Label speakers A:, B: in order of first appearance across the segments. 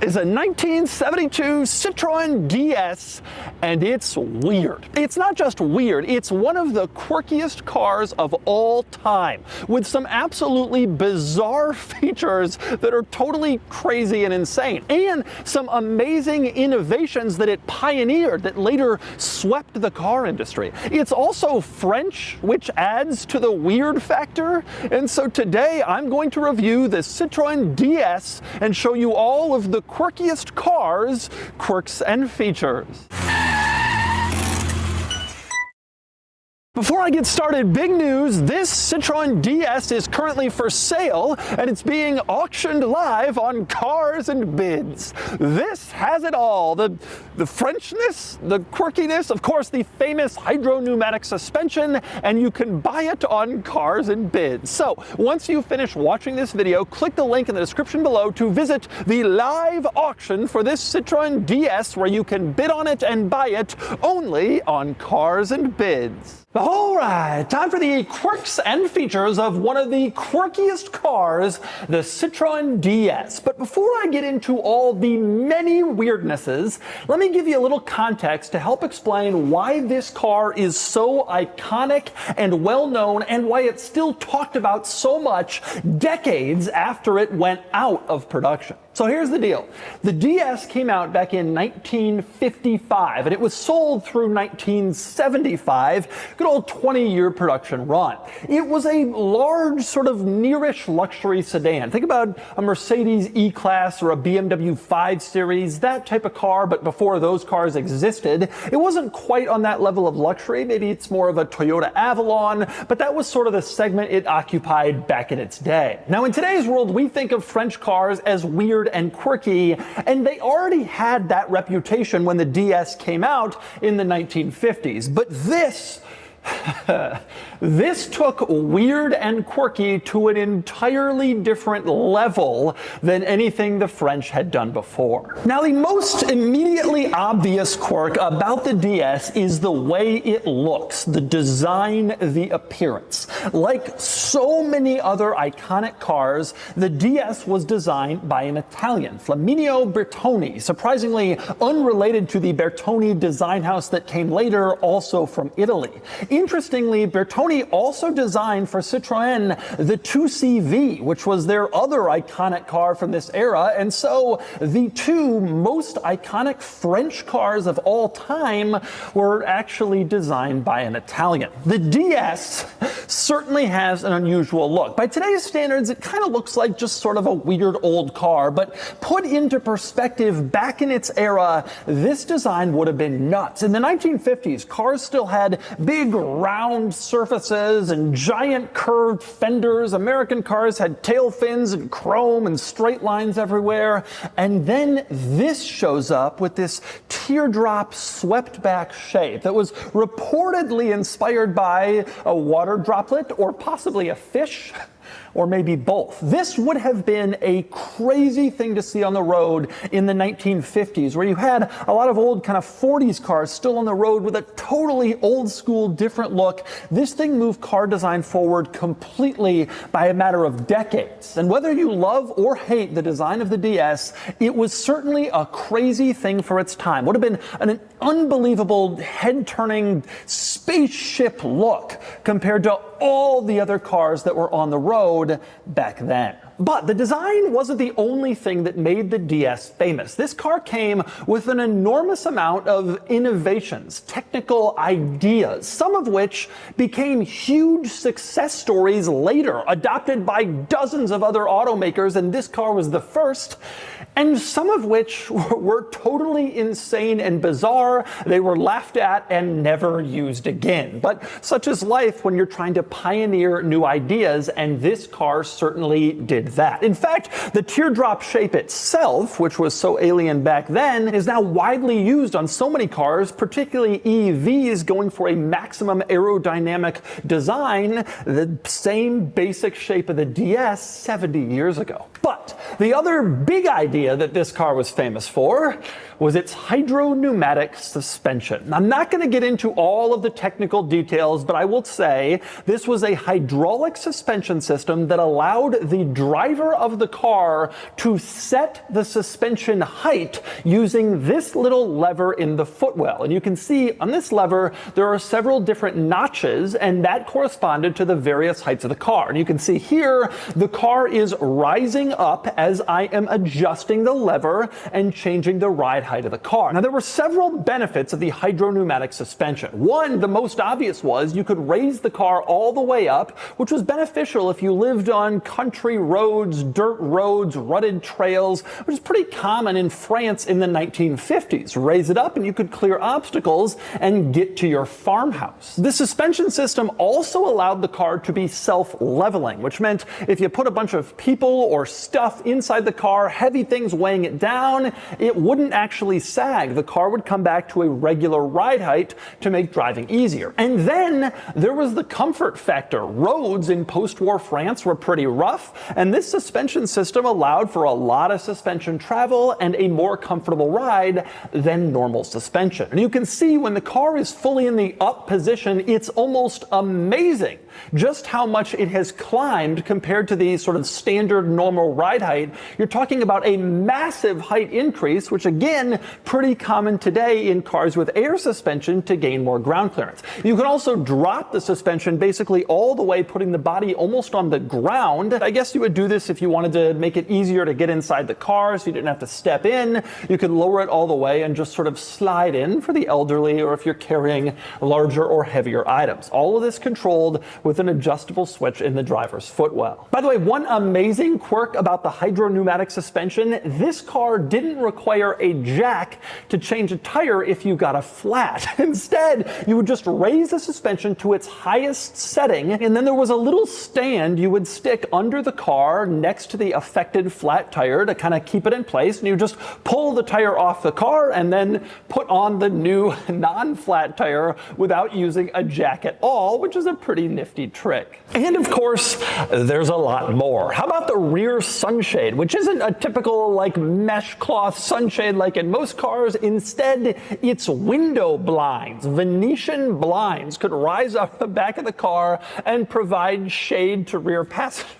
A: is a 1972 Citroen DS, and it's weird. It's not just weird, it's one of the quirkiest cars of all time, with some absolutely bizarre features that are totally crazy and insane, and some amazing innovations that it pioneered that later swept the car industry. It's also French, which adds to the weird factor, and so today I'm going to review the Citroen DS and show you all of the quirkiest cars, quirks, and features. Before I get started, big news, this Citroen DS is currently for sale and it's being auctioned live on Cars and Bids. This has it all, the Frenchness, the quirkiness, of course the famous Hydropneumatic Suspension, and you can buy it on Cars and Bids. So once you finish watching this video, click the link in the description below to visit the live auction for this Citroen DS, where you can bid on it and buy it only on Cars and Bids. All right, time for the quirks and features of one of the quirkiest cars, the Citroen DS. But before I get into all the many weirdnesses, let me give you a little context to help explain why this car is so iconic and well known, and why it's still talked about so much decades after it went out of production. So here's the deal. The DS came out back in 1955, and it was sold through 1975, good old 20-year production run. It was a large, sort of nearish luxury sedan. Think about a Mercedes E-Class or a BMW 5 Series, that type of car, but before those cars existed. It wasn't quite on that level of luxury. Maybe it's more of a Toyota Avalon, but that was sort of the segment it occupied back in its day. Now, in today's world, we think of French cars as weird and quirky, and they already had that reputation when the DS came out in the 1950s. But this took weird and quirky to an entirely different level than anything the French had done before. Now, the most immediately obvious quirk about the DS is the way it looks, the design, the appearance. Like so many other iconic cars, the DS was designed by an Italian, Flaminio Bertoni, surprisingly unrelated to the Bertoni design house that came later, also from Italy. Interestingly, Bertoni also designed for Citroën the 2CV, which was their other iconic car from this era, and so the two most iconic French cars of all time were actually designed by an Italian. The DS certainly has an unusual look. By today's standards, it kind of looks like just sort of a weird old car, but put into perspective, back in its era, this design would have been nuts. In the 1950s, cars still had big round surfaces and giant curved fenders. American cars had tail fins and chrome and straight lines everywhere. And then this shows up with this teardrop swept back shape that was reportedly inspired by a water droplet or possibly a fish, or maybe both. This would have been a crazy thing to see on the road in the 1950s, where you had a lot of old kind of 40s cars still on the road with a totally old school, different look. This thing moved car design forward completely by a matter of decades. And whether you love or hate the design of the DS, it was certainly a crazy thing for its time. Would have been an unbelievable head-turning spaceship look compared to all the other cars that were on the road back then. But the design wasn't the only thing that made the DS famous. This car came with an enormous amount of innovations, technical ideas, some of which became huge success stories later, adopted by dozens of other automakers, and this car was the first, and some of which were totally insane and bizarre. They were laughed at and never used again. But such is life when you're trying to pioneer new ideas, and this car certainly did that. In fact, the teardrop shape itself, which was so alien back then, is now widely used on so many cars, particularly EVs going for a maximum aerodynamic design, the same basic shape of the DS 70 years ago. But the other big idea that this car was famous for was its hydropneumatic suspension. I'm not going to get into all of the technical details, but I will say this was a hydraulic suspension system that allowed the driver of the car to set the suspension height using this little lever in the footwell. And you can see on this lever, there are several different notches, and that corresponded to the various heights of the car. And you can see here, the car is rising up as I am adjusting the lever and changing the ride height of the car. Now, there were several benefits of the hydropneumatic suspension. One, the most obvious, was you could raise the car all the way up, which was beneficial if you lived on country roads, dirt roads, rutted trails, which is pretty common in France in the 1950s. Raise it up and you could clear obstacles and get to your farmhouse. The suspension system also allowed the car to be self-leveling, which meant if you put a bunch of people or stuff inside the car, heavy things weighing it down, it wouldn't actually sag. The car would come back to a regular ride height to make driving easier. And then there was the comfort factor. Roads in post-war France were pretty rough, and this suspension system allowed for a lot of suspension travel and a more comfortable ride than normal suspension. And you can see when the car is fully in the up position, it's almost amazing just how much it has climbed compared to the sort of standard normal ride height. You're talking about a massive height increase, which again, pretty common today in cars with air suspension to gain more ground clearance. You can also drop the suspension basically all the way, putting the body almost on the ground. I guess you would do this if you wanted to make it easier to get inside the car so you didn't have to step in. You could lower it all the way and just sort of slide in for the elderly or if you're carrying larger or heavier items. All of this controlled with an adjustable switch in the driver's footwell. By the way, one amazing quirk about the hydropneumatic suspension, this car didn't require a jack to change a tire if you got a flat. Instead, you would just raise the suspension to its highest setting, and then there was a little stand you would stick under the car next to the affected flat tire to kind of keep it in place, and you just pull the tire off the car and then put on the new non-flat tire without using a jack at all, which is a pretty nifty trick. And of course, there's a lot more. How about the rear sunshade, which isn't a typical like mesh cloth sunshade like in most cars. Instead, it's window blinds. Venetian blinds could rise up the back of the car and provide shade to rear passengers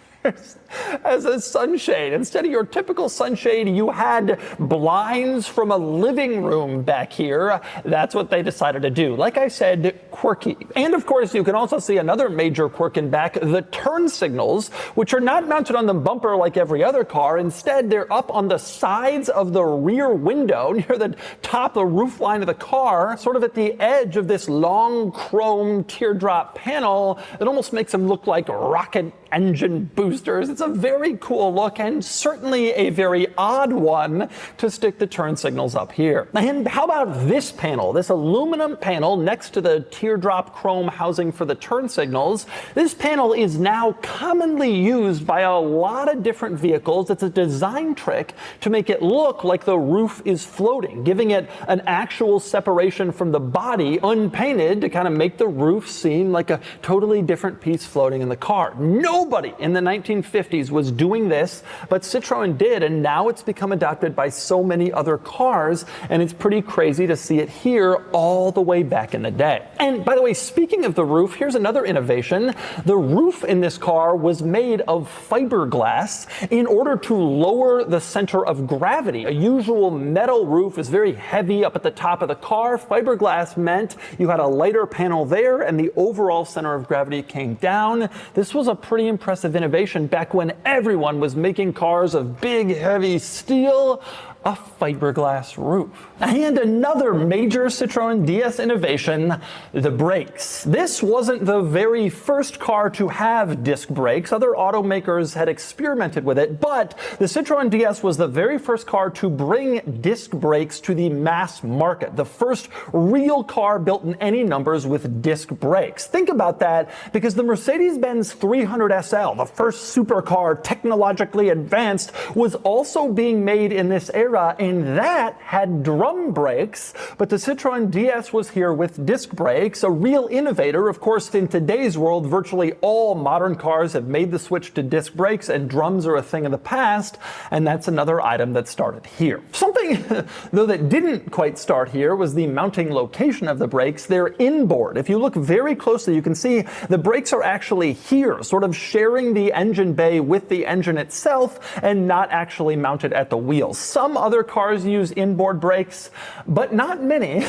A: as a sunshade. Instead of your typical sunshade, you had blinds from a living room back here. That's what they decided to do. Like I said, quirky. And of course, you can also see another major quirk in back, the turn signals, which are not mounted on the bumper like every other car. Instead, they're up on the sides of the rear window near the top, the roof line of the car, sort of at the edge of this long chrome teardrop panel that almost makes them look like rocket engine boosters. It's a very cool look and certainly a very odd one to stick the turn signals up here. And how about this panel, this aluminum panel next to the teardrop chrome housing for the turn signals? This panel is now commonly used by a lot of different vehicles. It's a design trick to make it look like the roof is floating, giving it an actual separation from the body, unpainted, to kind of make the roof seem like a totally different piece floating in the car. Nobody in the 1950s was doing this, but Citroen did, and now it's become adopted by so many other cars, and it's pretty crazy to see it here all the way back in the day. And by the way, speaking of the roof, here's another innovation. The roof in this car was made of fiberglass in order to lower the center of gravity. A usual metal roof is very heavy up at the top of the car. Fiberglass meant you had a lighter panel there, and the overall center of gravity came down. This was a pretty impressive innovation back when everyone was making cars of big, heavy steel. A fiberglass roof. And another major Citroen DS innovation, the brakes. This wasn't the very first car to have disc brakes. Other automakers had experimented with it, but the Citroen DS was the very first car to bring disc brakes to the mass market. The first real car built in any numbers with disc brakes. Think about that, because the Mercedes-Benz 300 SL, the first supercar technologically advanced, was also being made in this era, and that had drum brakes, but the Citroen DS was here with disc brakes, a real innovator. Of course, in today's world, virtually all modern cars have made the switch to disc brakes, and drums are a thing of the past, and that's another item that started here. Something, though, that didn't quite start here was the mounting location of the brakes. They're inboard. If you look very closely, you can see the brakes are actually here, sort of sharing the end engine bay with the engine itself and not actually mounted at the wheels. Some other cars use inboard brakes, but not many.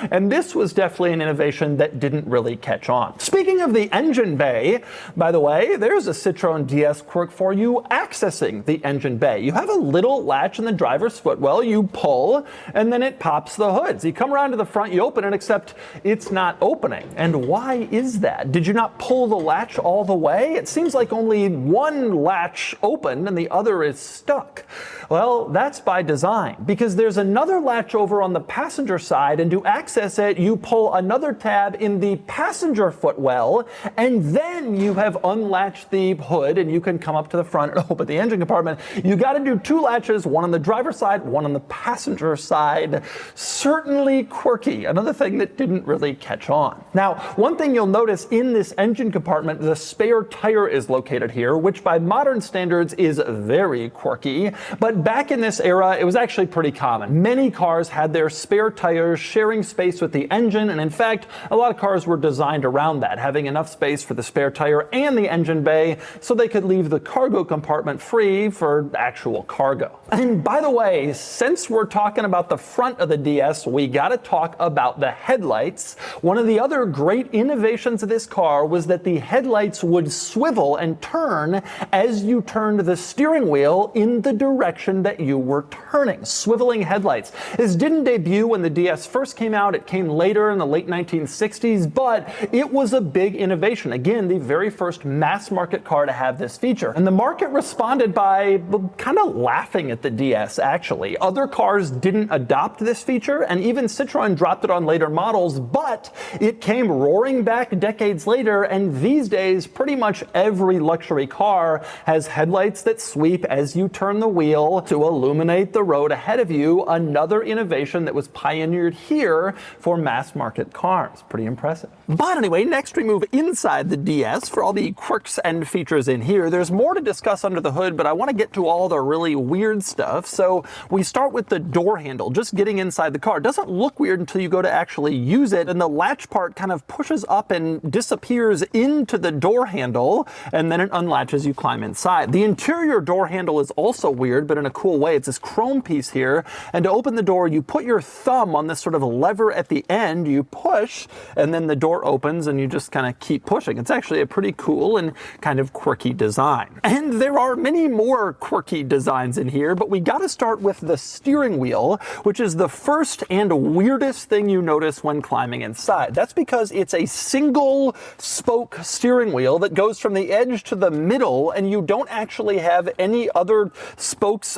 A: And this was definitely an innovation that didn't really catch on. Speaking of the engine bay, by the way, there's a Citroen DS quirk for you accessing the engine bay. You have a little latch in the driver's footwell, you pull, and then it pops the hood. So you come around to the front, you open it, except it's not opening. And why is that? Did you not pull the latch all the way? It seems like only one latch opened and the other is stuck. Well, that's by design, because there's another latch over on the passenger side, and to access it, you pull another tab in the passenger footwell, and then you have unlatched the hood and you can come up to the front and open the engine compartment. You got to do two latches, one on the driver's side, one on the passenger side. Certainly quirky, another thing that didn't really catch on. Now, one thing you'll notice in this engine compartment, the spare tire is located here, which by modern standards is very quirky, but back in this era, it was actually pretty common. Many cars had their spare tires sharing space with the engine, and in fact, a lot of cars were designed around that, having enough space for the spare tire and the engine bay so they could leave the cargo compartment free for actual cargo. And by the way, since we're talking about the front of the DS, we gotta talk about the headlights. One of the other great innovations of this car was that the headlights would swivel and turn as you turned the steering wheel in the direction that you were turning. Swiveling headlights. This didn't debut when the DS first came out. It came later in the late 1960s, but it was a big innovation. Again, the very first mass market car to have this feature. And the market responded by kind of laughing at the DS, actually. Other cars didn't adopt this feature, and even Citroen dropped it on later models, but it came roaring back decades later, and these days, pretty much every luxury car has headlights that sweep as you turn the wheel to illuminate the road ahead of you. Another innovation that was pioneered here for mass market cars. Pretty impressive. But anyway, next we move inside the DS for all the quirks and features in here. There's more to discuss under the hood, but I want to get to all the really weird stuff. So we start with the door handle. Just getting inside the car. It doesn't look weird until you go to actually use it, and the latch part kind of pushes up and disappears into the door handle, and then it unlatches, you climb inside. The interior door handle is also weird, but in a cool way. It's this chrome piece here, and to open the door, you put your thumb on this sort of lever at the end, you push, and then the door opens and you just kind of keep pushing. It's actually a pretty cool and kind of quirky design. And there are many more quirky designs in here, but we gotta start with the steering wheel, which is the first and weirdest thing you notice when climbing inside. That's because it's a single spoke steering wheel that goes from the edge to the middle, and you don't actually have any other spokes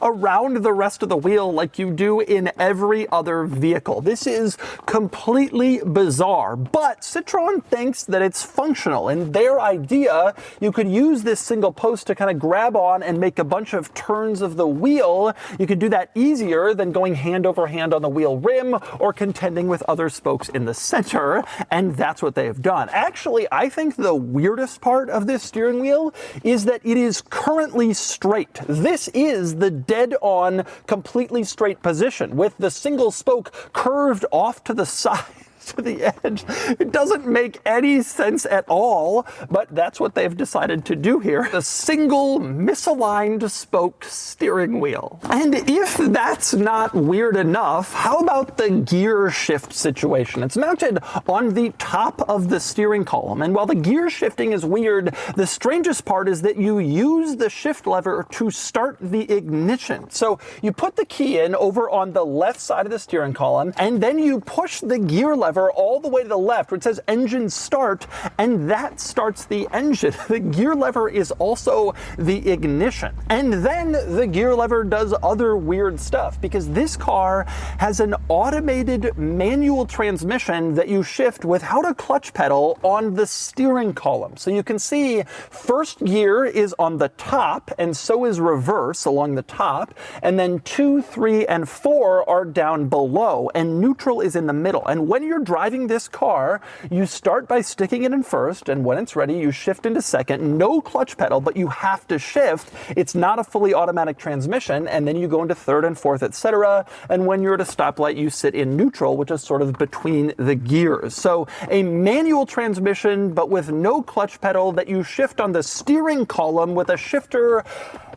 A: around the rest of the wheel like you do in every other vehicle. This is completely bizarre, but Citroen thinks that it's functional. In their idea, you could use this single post to kind of grab on and make a bunch of turns of the wheel. You could do that easier than going hand over hand on the wheel rim or contending with other spokes in the center, and that's what they've done. Actually, I think the weirdest part of this steering wheel is that it is currently straight. This is the dead-on, completely straight position with the single spoke curved off to the side. To the edge. It doesn't make any sense at all, but that's what they've decided to do here. A single misaligned spoke steering wheel. And if that's not weird enough, how about the gear shift situation? It's mounted on the top of the steering column, and while the gear shifting is weird, the strangest part is that you use the shift lever to start the ignition. So you put the key in over on the left side of the steering column, and then you push the gear lever all the way to the left where it says engine start, and that starts the engine. The gear lever is also the ignition. And then the gear lever does other weird stuff, because this car has an automated manual transmission that you shift without a clutch pedal on the steering column. So you can see first gear is on the top, and so is reverse along the top, and then 2, 3, and 4 are down below, and neutral is in the middle. And when you're driving this car, you start by sticking it in first, and when it's ready, you shift into second. No clutch pedal, but you have to shift. It's not a fully automatic transmission, and then you go into third and fourth, etc. And when you're at a stoplight, you sit in neutral, which is sort of between the gears. So a manual transmission, but with no clutch pedal, that you shift on the steering column with a shifter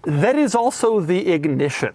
A: that is also the ignition.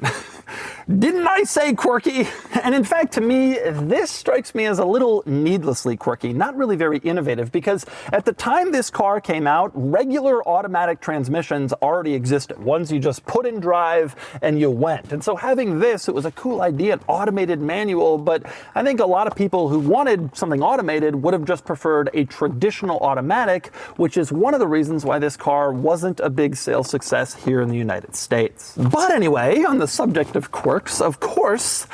A: Didn't I say quirky? And in fact, to me, this strikes me as a little needlessly quirky, not really very innovative, because at the time this car came out, regular automatic transmissions already existed. Ones you just put in drive and you went. And so having this, it was a cool idea, an automated manual, but I think a lot of people who wanted something automated would have just preferred a traditional automatic, which is one of the reasons why this car wasn't a big sales success here in the United States. But anyway, on the subject of quirks, of course,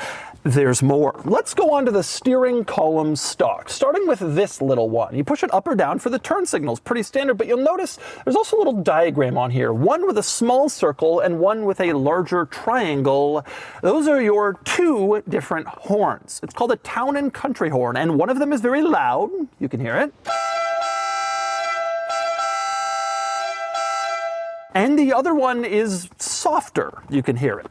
A: there's more. Let's go on to the steering column stock, starting with this little one. You push it up or down for the turn signals, pretty standard, but you'll notice there's also a little diagram on here, one with a small circle and one with a larger triangle. Those are your two different horns. It's called a town and country horn, and one of them is very loud. You can hear it. And the other one is softer. You can hear it.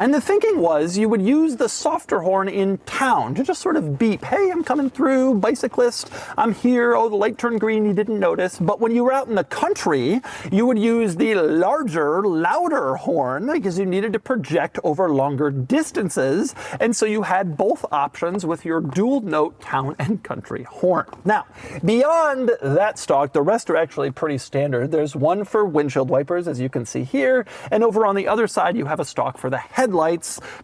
A: And the thinking was you would use the softer horn in town to just sort of beep, hey, I'm coming through, bicyclist, I'm here, oh, the light turned green, you didn't notice. But when you were out in the country, you would use the larger, louder horn because you needed to project over longer distances. And so you had both options with your dual note town and country horn. Now, beyond that stock, the rest are actually pretty standard. There's one for windshield wipers, as you can see here. And over on the other side, you have a stock for the headlights.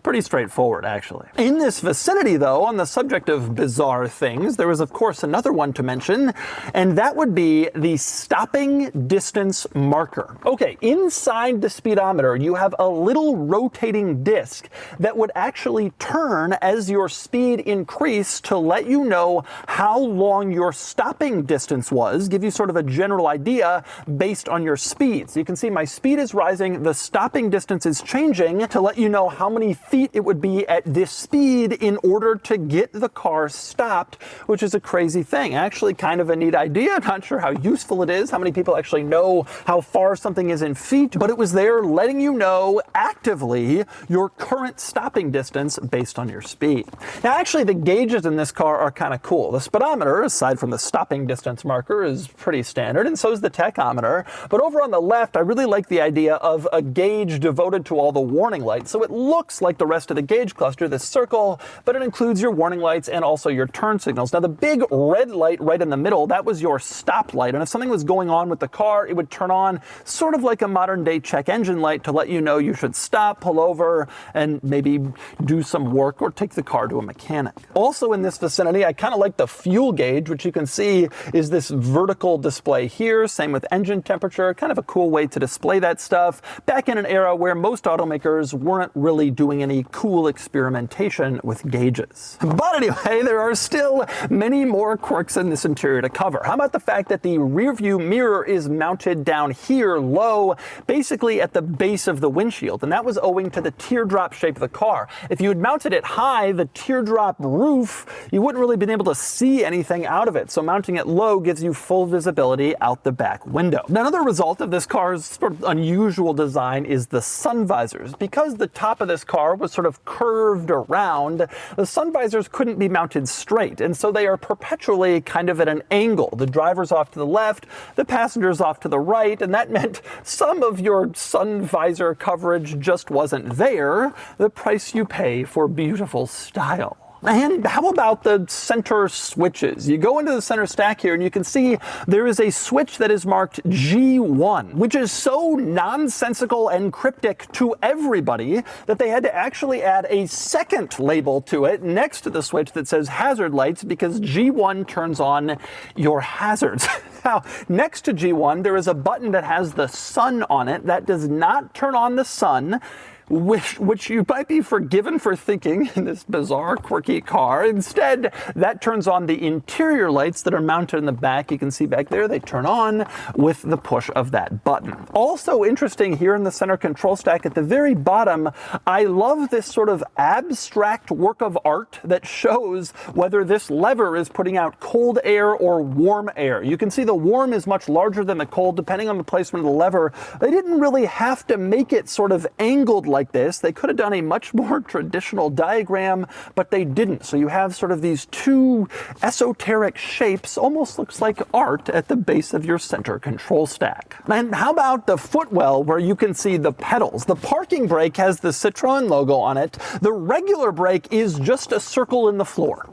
A: Pretty straightforward, actually. In this vicinity, though, on the subject of bizarre things, there is, of course, another one to mention, and that would be the stopping distance marker. Okay, inside the speedometer, you have a little rotating disc that would actually turn as your speed increased to let you know how long your stopping distance was, give you sort of a general idea based on your speed. So you can see my speed is rising, the stopping distance is changing to let you know how many feet it would be at this speed in order to get the car stopped, which is a crazy thing. Actually kind of a neat idea. I'm not sure how useful it is, how many people actually know how far something is in feet, but it was there letting you know actively your current stopping distance based on your speed. Now actually the gauges in this car are kind of cool. The speedometer, aside from the stopping distance marker, is pretty standard, and so is the tachometer. But over on the left, I really like the idea of a gauge devoted to all the warning lights. So it looks like the rest of the gauge cluster, this circle, but it includes your warning lights and also your turn signals. Now the big red light right in the middle, that was your stop light, and if something was going on with the car, it would turn on sort of like a modern day check engine light to let you know you should stop, pull over, and maybe do some work or take the car to a mechanic. Also in this vicinity, I kind of like the fuel gauge, which you can see is this vertical display here, same with engine temperature, kind of a cool way to display that stuff back in an era where most automakers weren't really doing any cool experimentation with gauges. But anyway, there are still many more quirks in this interior to cover. How about the fact that the rear view mirror is mounted down here low, basically at the base of the windshield, and that was owing to the teardrop shape of the car. If you had mounted it high, the teardrop roof, you wouldn't really been able to see anything out of it, so mounting it low gives you full visibility out the back window. Another result of this car's sort of unusual design is the sun visors. Because the top of this car was sort of curved around, the sun visors couldn't be mounted straight, and so they are perpetually kind of at an angle. The driver's off to the left, the passenger's off to the right, and that meant some of your sun visor coverage just wasn't there, the price you pay for beautiful style. And how about the center switches? You go into the center stack here and you can see there is a switch that is marked G1, which is so nonsensical and cryptic to everybody that they had to actually add a second label to it next to the switch that says hazard lights, because G1 turns on your hazards. Now, next to G1, there is a button that has the sun on it that does not turn on the sun. which you might be forgiven for thinking in this bizarre, quirky car. Instead, that turns on the interior lights that are mounted in the back. You can see back there, they turn on with the push of that button. Also interesting here in the center control stack at the very bottom, I love this sort of abstract work of art that shows whether this lever is putting out cold air or warm air. You can see the warm is much larger than the cold, depending on the placement of the lever. They didn't really have to make it sort of angled like this. They could have done a much more traditional diagram, but they didn't. So you have sort of these two esoteric shapes, almost looks like art at the base of your center control stack. And how about the footwell where you can see the pedals? The parking brake has the Citroen logo on it. The regular brake is just a circle in the floor.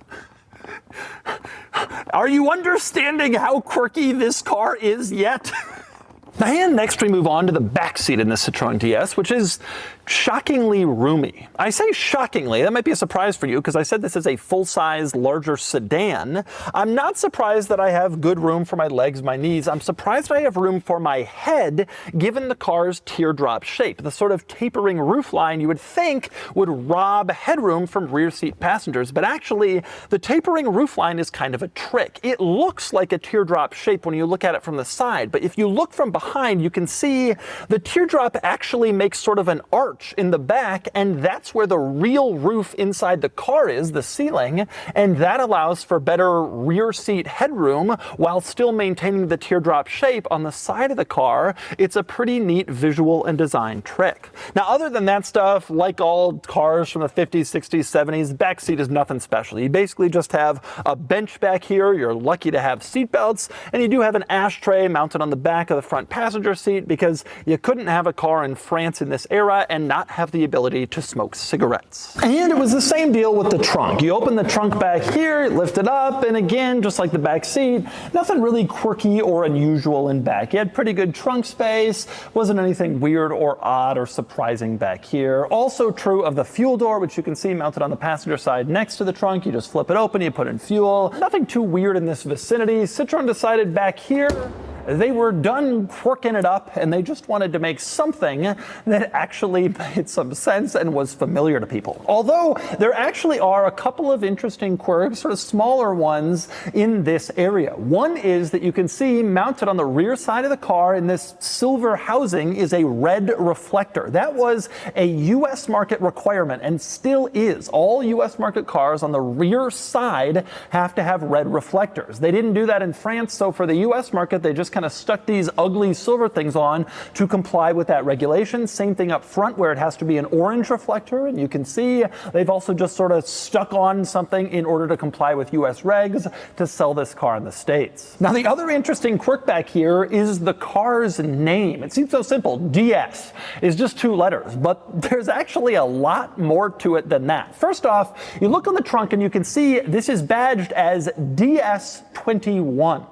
A: Are you understanding how quirky this car is yet? And next we move on to the back seat in the Citroën DS, which is shockingly roomy. I say shockingly, that might be a surprise for you because I said this is a full-size, larger sedan. I'm not surprised that I have good room for my legs, my knees. I'm surprised I have room for my head, given the car's teardrop shape. The sort of tapering roofline you would think would rob headroom from rear seat passengers, but actually the tapering roofline is kind of a trick. It looks like a teardrop shape when you look at it from the side, but if you look from behind, you can see the teardrop actually makes sort of an arch in the back, and that's where the real roof inside the car is, the ceiling, and that allows for better rear seat headroom while still maintaining the teardrop shape on the side of the car. It's a pretty neat visual and design trick. Now, other than that stuff, like all cars from the 50s, 60s, 70s, the back seat is nothing special. You basically just have a bench back here. You're lucky to have seat belts, and you do have an ashtray mounted on the back of the front passenger seat because you couldn't have a car in France in this era and not have the ability to smoke cigarettes. And it was the same deal with the trunk. You open the trunk back here, lift it up, and again, just like the back seat, nothing really quirky or unusual in back. You had pretty good trunk space, wasn't anything weird or odd or surprising back here. Also true of the fuel door, which you can see mounted on the passenger side next to the trunk. You just flip it open, you put in fuel. Nothing too weird in this vicinity. Citroen decided back here they were done quirking it up and they just wanted to make something that actually made some sense and was familiar to people. Although there actually are a couple of interesting quirks, sort of smaller ones in this area. One is that you can see mounted on the rear side of the car in this silver housing is a red reflector. That was a US market requirement and still is. All US market cars on the rear side have to have red reflectors. They didn't do that in France, so for the US market they just kind of stuck these ugly silver things on to comply with that regulation. Same thing up front where it has to be an orange reflector, and you can see they've also just sort of stuck on something in order to comply with US regs to sell this car in the States. Now the other interesting quirk back here is the car's name. It seems so simple. DS is just 2 letters, but there's actually a lot more to it than that. First off, you look on the trunk and you can see this is badged as DS21.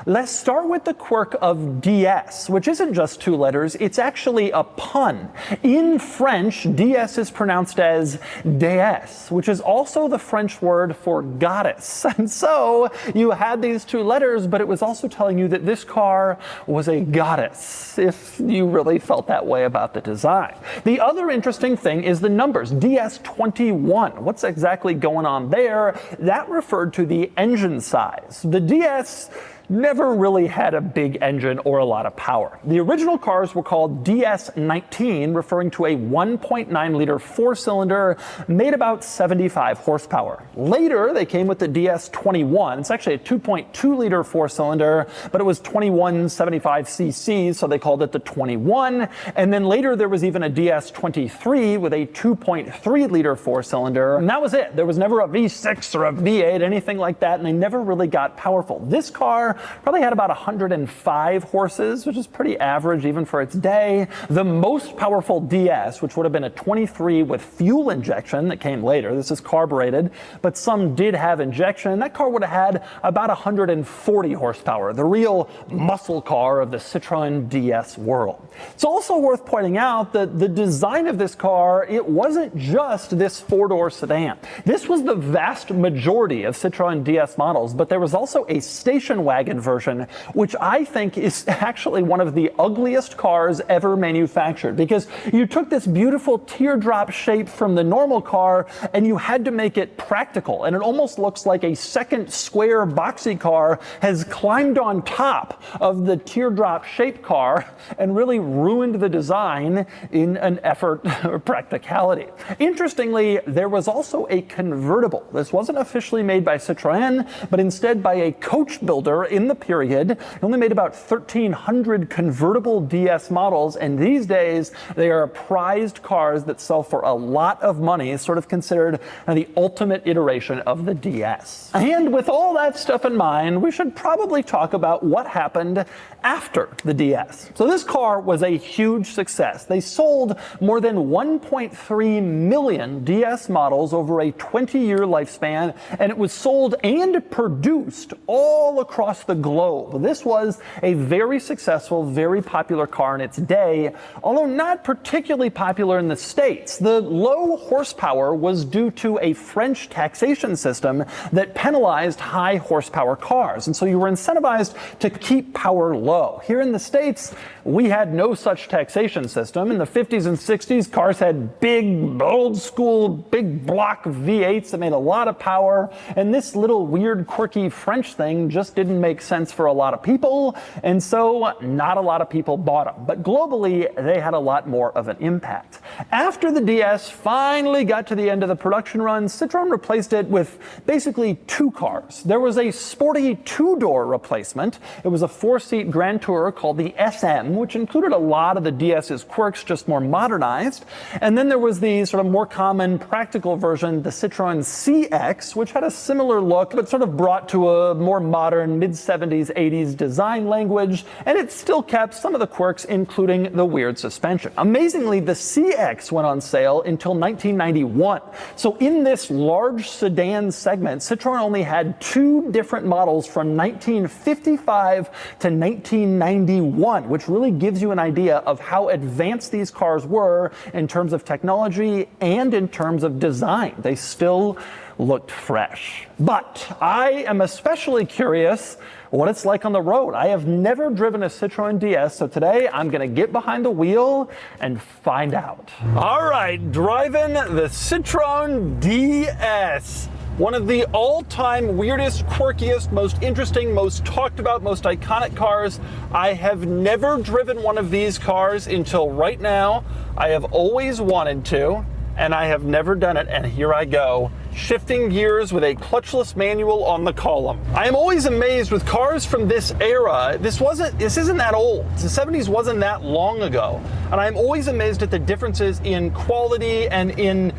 A: Let's start with the quirk of DS, which isn't just 2 letters, it's actually a pun. In French, DS is pronounced as déesse, which is also the French word for goddess. And so you had these 2 letters, but it was also telling you that this car was a goddess, if you really felt that way about the design. The other interesting thing is the numbers, DS21. What's exactly going on there? That referred to the engine size. The DS never really had a big engine or a lot of power. The original cars were called DS19, referring to a 1.9 liter 4-cylinder made about 75 horsepower. Later, they came with the DS21. It's actually a 2.2 liter 4-cylinder, but it was 2175 cc, so they called it the 21. And then later, there was even a DS23 with a 2.3 liter 4-cylinder, and that was it. There was never a V6 or a V8, anything like that, and they never really got powerful. This car probably had about 105 horses, which is pretty average even for its day. The most powerful DS, which would have been a 23 with fuel injection that came later, this is carbureted, but some did have injection, and that car would have had about 140 horsepower, the real muscle car of the Citroen DS world. It's also worth pointing out that the design of this car, it wasn't just this 4-door sedan. This was the vast majority of Citroen DS models, but there was also a station wagon wagon version, which I think is actually one of the ugliest cars ever manufactured, because you took this beautiful teardrop shape from the normal car and you had to make it practical, and it almost looks like a second square boxy car has climbed on top of the teardrop shaped car and really ruined the design in an effort of practicality. Interestingly, there was also a convertible. This wasn't officially made by Citroën, but instead by a coach builder in the period. It only made about 1,300 convertible DS models, and these days they are prized cars that sell for a lot of money, sort of considered the ultimate iteration of the DS. And with all that stuff in mind, we should probably talk about what happened after the DS. So this car was a huge success. They sold more than 1.3 million DS models over a 20-year lifespan, and it was sold and produced all across the globe. This was a very successful, very popular car in its day, although not particularly popular in the States. The low horsepower was due to a French taxation system that penalized high horsepower cars, and so you were incentivized to keep power low. Here in the States, we had no such taxation system. In the 50s and 60s, cars had big, old school, big block V8s that made a lot of power, and this little weird, quirky French thing just didn't make sense for a lot of people, and so not a lot of people bought them. But globally, they had a lot more of an impact. After the DS finally got to the end of the production run, Citroën replaced it with basically two cars. There was a sporty two-door replacement. It was a four-seat Grand Tourer called the SM, which included a lot of the DS's quirks, just more modernized. And then there was the sort of more common practical version, the Citroen CX, which had a similar look, but sort of brought to a more modern mid-70s, 80s design language, and it still kept some of the quirks, including the weird suspension. Amazingly, the CX went on sale until 1991. So in this large sedan segment, Citroën only had two different models from 1955 to 1991, which really gives you an idea of how advanced these cars were in terms of technology and in terms of design. They still looked fresh. But I am especially curious what it's like on the road. I have never driven a Citroen DS, so today I'm gonna get behind the wheel and find out. All right, driving the Citroen DS. One of the all-time weirdest, quirkiest, most interesting, most talked about, most iconic cars. I have never driven one of these cars until right now. I have always wanted to, and I have never done it, and here I go, shifting gears with a clutchless manual on the column. I am always amazed with cars from this era. This isn't that old. The 70s wasn't that long ago. And I'm always amazed at the differences in quality and in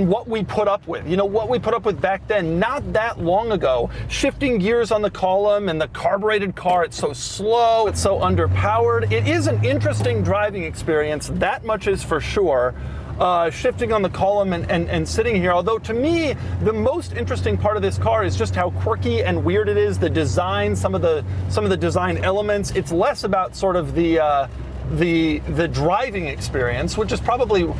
A: what we put up with. You know, what we put up with back then, not that long ago. Shifting gears on the column and the carbureted car, it's so slow, it's so underpowered. It is an interesting driving experience, that much is for sure. Shifting on the column and sitting here. Although to me, the most interesting part of this car is just how quirky and weird it is. The design, some of the design elements. It's less about sort of the driving experience, which is probably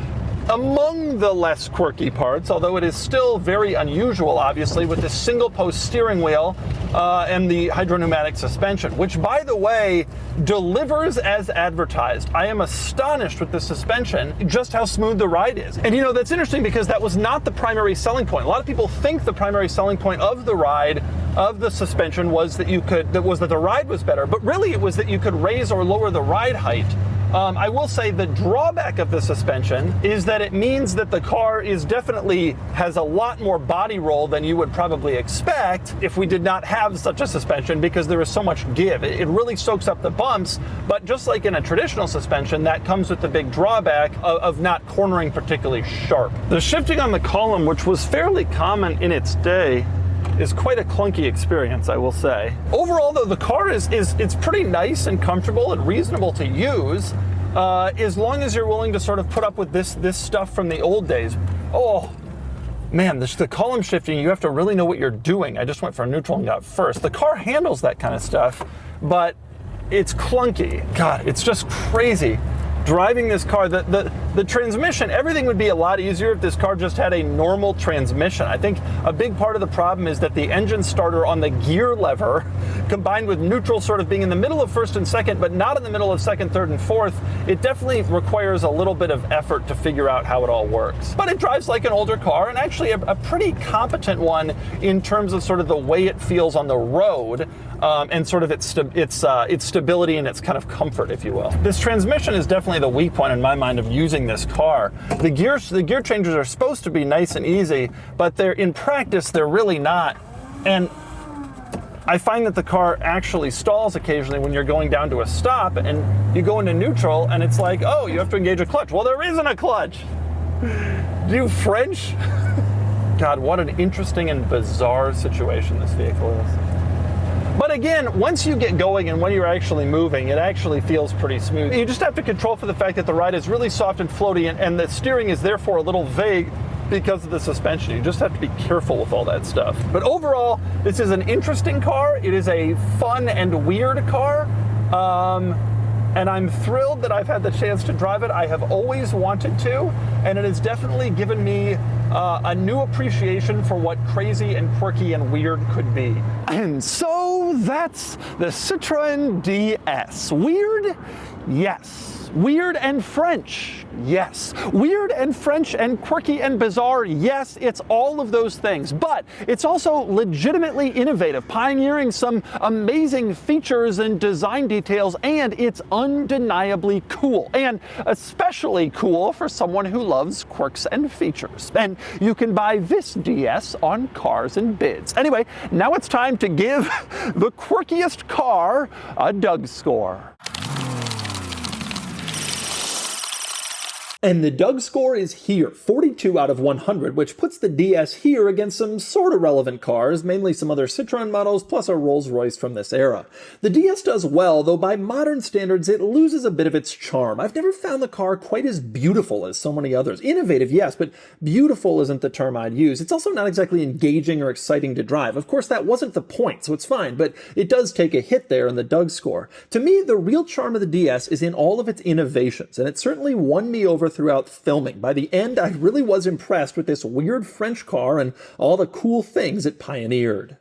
A: among the less quirky parts, although it is still very unusual, obviously, with this single post steering wheel and the hydropneumatic suspension, which, by the way, delivers as advertised. I am astonished with the suspension, just how smooth the ride is. And you know, that's interesting because that was not the primary selling point. A lot of people think the primary selling point of the ride, of the suspension, was that the ride was better, but really it was that you could raise or lower the ride height. I will say the drawback of the suspension is that it means that the car has a lot more body roll than you would probably expect if we did not have such a suspension, because there is so much give. It really soaks up the bumps, but just like in a traditional suspension, that comes with the big drawback of not cornering particularly sharp. The shifting on the column, which was fairly common in its day, is quite a clunky experience, I will say. Overall, though, the car it's pretty nice and comfortable and reasonable to use, as long as you're willing to sort of put up with this stuff from the old days. Oh, man, the column shifting, you have to really know what you're doing. I just went for neutral and got first. The car handles that kind of stuff, but it's clunky. God, it's just crazy. driving this car, the transmission, everything would be a lot easier if this car just had a normal transmission. I think a big part of the problem is that the engine starter on the gear lever, combined with neutral sort of being in the middle of first and second, but not in the middle of second, third, and fourth, it definitely requires a little bit of effort to figure out how it all works. But it drives like an older car, and actually a pretty competent one in terms of sort of the way it feels on the road, and sort of its stability and its kind of comfort, if you will. This transmission is definitely the weak point in my mind of using this car. The gear changes are supposed to be nice and easy, but in practice they're really not. And I find that the car actually stalls occasionally when you're going down to a stop and you go into neutral and it's like, oh, you have to engage a clutch. Well, there isn't a clutch. Do you French? God, what an interesting and bizarre situation this vehicle is. But again, once you get going and when you're actually moving, it actually feels pretty smooth. You just have to control for the fact that the ride is really soft and floaty, and the steering is therefore a little vague because of the suspension. You just have to be careful with all that stuff. But overall, this is an interesting car. It is a fun and weird car. And I'm thrilled that I've had the chance to drive it. I have always wanted to, and it has definitely given me a new appreciation for what crazy and quirky and weird could be. And so that's the Citroen DS. Weird? Yes. Weird and French? Yes. Weird and French and quirky and bizarre? Yes, it's all of those things. But it's also legitimately innovative, pioneering some amazing features and design details, and it's undeniably cool. And especially cool for someone who loves quirks and features. And you can buy this DS on Cars and Bids. Anyway, now it's time to give the quirkiest car a DougScore. And the DougScore is here, 42 out of 100, which puts the DS here against some sort of relevant cars, mainly some other Citroen models, plus a Rolls-Royce from this era. The DS does well, though by modern standards it loses a bit of its charm. I've never found the car quite as beautiful as so many others. Innovative, yes, but beautiful isn't the term I'd use. It's also not exactly engaging or exciting to drive. Of course, that wasn't the point, so it's fine, but it does take a hit there in the DougScore. To me, the real charm of the DS is in all of its innovations, and it certainly won me over throughout filming. By the end, I really was impressed with this weird French car and all the cool things it pioneered.